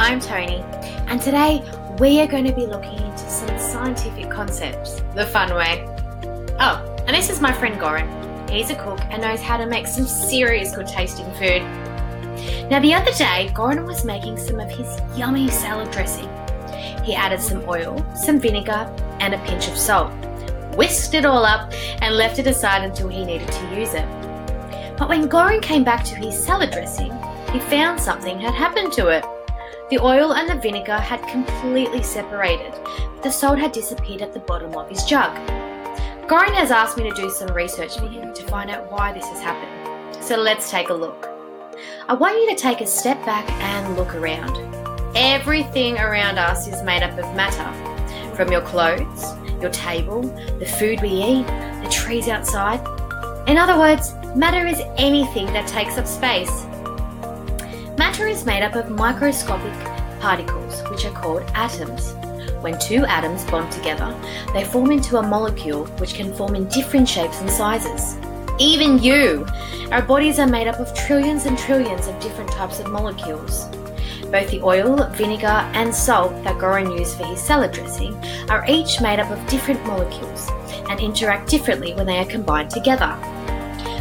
I'm Tony, and today we are going to be looking into some scientific concepts the fun way. Oh, and this is my friend Goran. He's a cook and knows how to make some serious good tasting food. Now the other day, Goran was making some of his yummy salad dressing. He added some oil, some vinegar and a pinch of salt, whisked it all up and left it aside until he needed to use it. But when Goran came back to his salad dressing, he found something had happened to it. The oil and the vinegar had completely separated, but the salt had disappeared at the bottom of his jug. Goran has asked me to do some research for him to find out why this has happened. So let's take a look. I want you to take a step back and look around. Everything around us is made up of matter, from your clothes, your table, the food we eat, the trees outside. In other words, matter is anything that takes up space. Matter is made up of microscopic particles, which are called atoms. When two atoms bond together, they form into a molecule which can form in different shapes and sizes. Even you! Our bodies are made up of trillions and trillions of different types of molecules. Both the oil, vinegar and salt that Goran used for his salad dressing are each made up of different molecules and interact differently when they are combined together.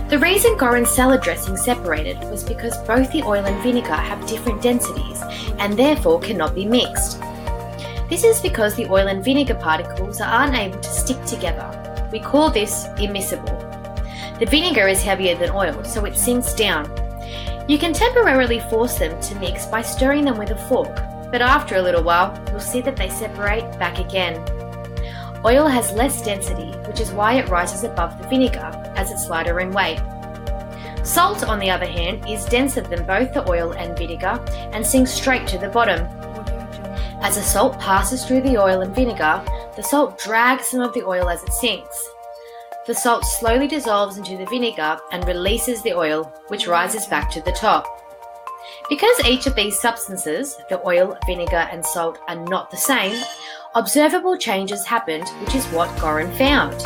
The reason Goran's salad dressing separated was because both the oil and vinegar have different densities and therefore cannot be mixed. This is because the oil and vinegar particles are unable to stick together. We call this immiscible. The vinegar is heavier than oil, so it sinks down. You can temporarily force them to mix by stirring them with a fork, but after a little while, you'll see that they separate back again. Oil has less density, which is why it rises above the vinegar as it's lighter in weight. Salt, on the other hand, is denser than both the oil and vinegar and sinks straight to the bottom. As the salt passes through the oil and vinegar, the salt drags some of the oil as it sinks. The salt slowly dissolves into the vinegar and releases the oil, which rises back to the top. Because each of these substances, the oil, vinegar and salt, are not the same, observable changes happened, which is what Goran found.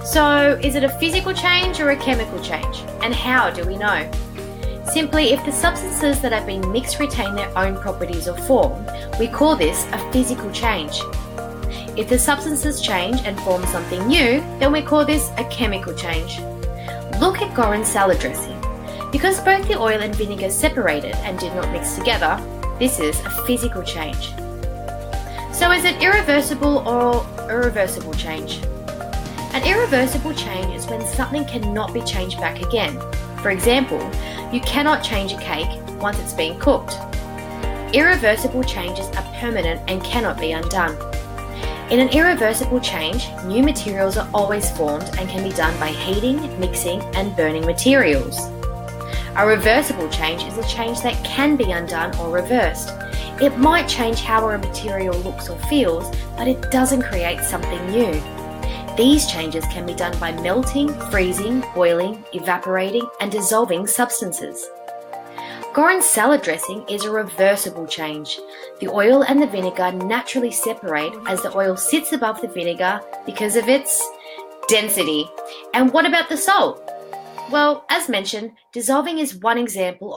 So, is it a physical change or a chemical change? And how do we know? Simply, if the substances that have been mixed retain their own properties or form, we call this a physical change. If the substances change and form something new, then we call this a chemical change. Look at Goran's salad dressing. Because both the oil and vinegar separated and did not mix together, this is a physical change. So is it irreversible or irreversible change? An irreversible change is when something cannot be changed back again. For example, you cannot change a cake once it's been cooked. Irreversible changes are permanent and cannot be undone. In an irreversible change, new materials are always formed and can be done by heating, mixing and burning materials. A reversible change is a change that can be undone or reversed. It might change how a material looks or feels, but it doesn't create something new. These changes can be done by melting, freezing, boiling, evaporating, and dissolving substances. Goran's salad dressing is a reversible change. The oil and the vinegar naturally separate as the oil sits above the vinegar because of its density. And what about the salt? Well, as mentioned, dissolving is one example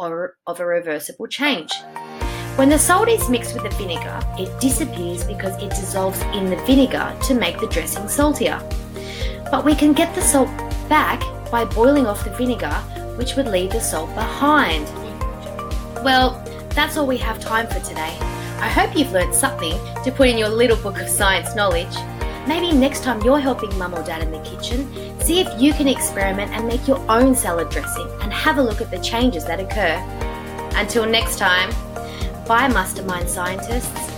of a reversible change. When the salt is mixed with the vinegar, it disappears because it dissolves in the vinegar to make the dressing saltier. But we can get the salt back by boiling off the vinegar, which would leave the salt behind. Well, that's all we have time for today. I hope you've learnt something to put in your little book of science knowledge. Maybe next time you're helping mum or dad in the kitchen, see if you can experiment and make your own salad dressing and have a look at the changes that occur. Until next time, bye Mastermind Scientists.